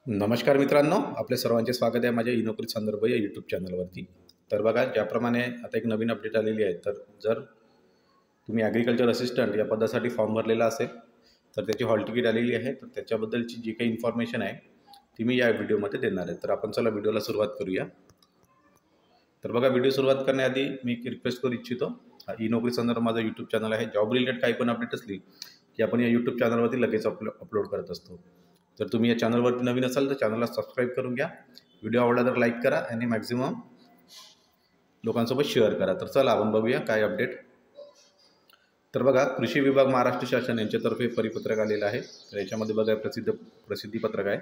नमस्कार मित्रांनो, आपल्या सर्वांचे स्वागत आहे माझ्या ई-नोकरी संदर्भ या यूट्यूब चॅनलवरती। तर बघा, ज्याप्रमाणे आता एक नवीन अपडेट आलेली आहे। तर जर तुम्ही ॲग्रिकल्चर असिस्टंट या पदासाठी फॉर्म भरलेला असेल तर त्याची हॉल तिकीट आलेली आहे। तर त्याच्याबद्दलची जी काही इन्फॉर्मेशन आहे ती मी या व्हिडिओमध्ये देणार आहे। तर आपण चला व्हिडिओला सुरुवात करूया। तर बघा, व्हिडिओ सुरुवात करण्याआधी मी एक रिक्वेस्ट करू इच्छितो। ई-नोकरी संदर्भ माझं यूट्यूब चॅनल आहे। जॉब रिलेटेड काही पण अपडेट असली की आपण या यूट्यूब चॅनलवरती लगेच अपलोड करत असतो। जर तुम्ही या चॅनलवरती नवीन असाल तर चॅनलला सबस्क्राईब करून घ्या। व्हिडिओ आवडला तर लाईक करा आणि मॅक्झिमम लोकांसोबत शेअर करा। तर चला आपण बघूया काय अपडेट। तर बघा, कृषी विभाग महाराष्ट्र शासन यांच्यातर्फे परिपत्रक आलेलं आहे। तर याच्यामध्ये बघा प्रसिद्धीपत्रक आहे।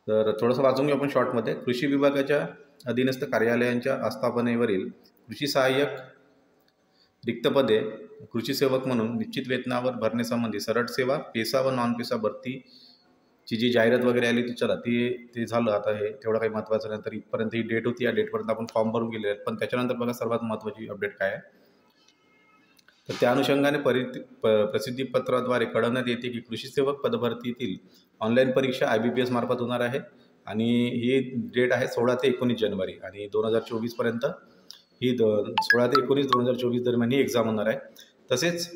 तर थोडंसं वाचून घेऊ आपण शॉर्टमध्ये। कृषी विभागाच्या अधीनस्थ कार्यालयांच्या आस्थापनेवरील कृषी सहाय्यक रिक्त पदे कृषी सेवक म्हणून निश्चित वेतनावर भरण्यासंबंधी सरळ सेवा, पेसा व नॉन पेसा भरतीची जी जाहिरात वगैरे आली ती चला ते झालं। आता हे तेवढं काही महत्त्वाचं नाही। तर इथपर्यंत ही डेट होती। या डेटपर्यंत आपण फॉर्म भरून गेले आहेत। पण त्याच्यानंतर बघा, सर्वात महत्त्वाची अपडेट काय आहे तर त्या अनुषंगाने प्रसिद्धीपत्राद्वारे कळवण्यात येते की कृषी सेवक पदभरतीतील ऑनलाईन परीक्षा IBPS मार्फत होणार आहे। आणि ही डेट आहे 16 ते 19 जानेवारी आणि 2024 पर्यंत ही 16 ते 19 2024 दरम्यान ही एक्झाम होणार आहे। तसेच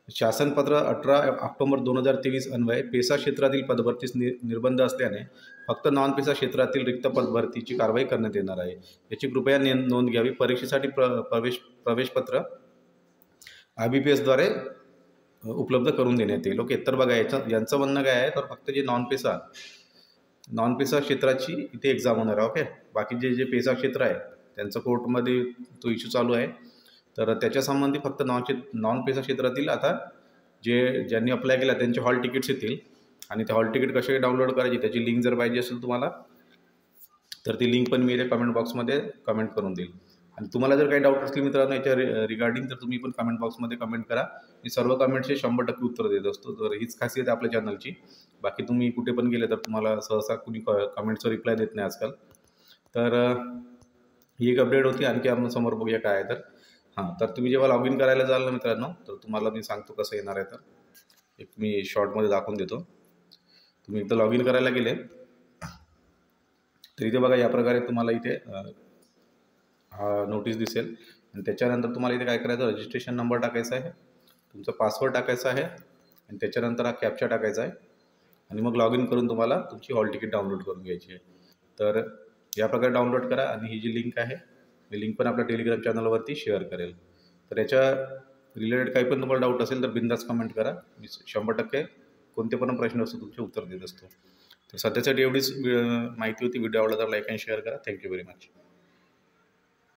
शासनपत्र 18 ऑक्टोबर 2023 अन्वये पेसा क्षेत्रातील पदभरतीस निर्बंध असल्याने फक्त नॉन पेसा क्षेत्रातील रिक्त पदभरतीची कारवाई करण्यात येणार आहे। याची कृपया नोंद घ्यावी। परीक्षेसाठी प्रवेशपत्र IBPS द्वारे उपलब्ध करून देण्यात येईल। ओके, तर बघा यांचं म्हणणं काय आहे तर फक्त जे नॉन पेसा क्षेत्राची इथे एक्झाम होणार आहे। ओके, बाकी जे पेसा क्षेत्र आहे त्यांचं कोर्टमध्ये तो इश्यू चालू आहे। तर त्याच्या संबंधी फक्त नॉन पेसा क्षेत्रातील आता ज्यांनी अप्लाय केला त्यांचे हॉल तिकीट्स येतील। आणि ते हॉल तिकीट कसे डाउनलोड करायची त्याची लिंक जर पाहिजे असेल तुम्हाला तर ती लिंक पण मी इथे कमेंट बॉक्समध्ये कमेंट करून देईल। आणि तुम्हाला जर काही डाऊट असतील मित्रांनो याच्या रिगार्डिंग तर तुम्ही पण कमेंट बॉक्समध्ये कमेंट करा। मी सर्व कमेंटचे 100% उत्तर देत असतो। तर हीच खासियत आहे आपल्या चॅनलची। बाकी तुम्ही कुठे पण गेले तर तुम्हाला सहसा कुणी कमेंटचं रिप्लाय देत नाही आजकाल। तर ही एक अपडेट होती। आणखी आपण समोर बघूया काय आहे तर तर तुम्ही जेव्हा लॉग इन करायला जाल ना मित्रांनो तर तुम्हाला मी सांगतो कसं येणार आहे। तर एक मी शॉर्टमध्ये दाखवून देतो। तुम्ही एकदा लॉग इन करायला गेले तर इथे बघा या प्रकारे तुम्हाला इथे नोटीस दिसेल। आणि त्याच्यानंतर तुम्हाला इथे काय करायचं, रजिस्ट्रेशन नंबर टाकायचा आहे, तुमचा पासवर्ड टाकायचा आहे आणि त्याच्यानंतर हा कॅप्चा टाकायचा आहे। आणि मग लॉग इन करून तुम्हाला तुमची हॉल तिकीट डाउनलोड करून घ्यायची आहे। तर या प्रकारे डाउनलोड करा। आणि ही जी लिंक आहे मी लिंक पण आपल्या टेलिग्राम चॅनलवरती शेअर करेल। तर याच्या रिलेटेड काही पण तुम्हाला डाऊट असेल तर बिंदास कमेंट करा। मी 100% कोणते पण प्रश्न असतो तुमचे उत्तर देत असतो। तर सध्यासाठी एवढीच माहिती होती। व्हिडिओ आवडला तर लाईक आणि शेअर करा। Thank you very much.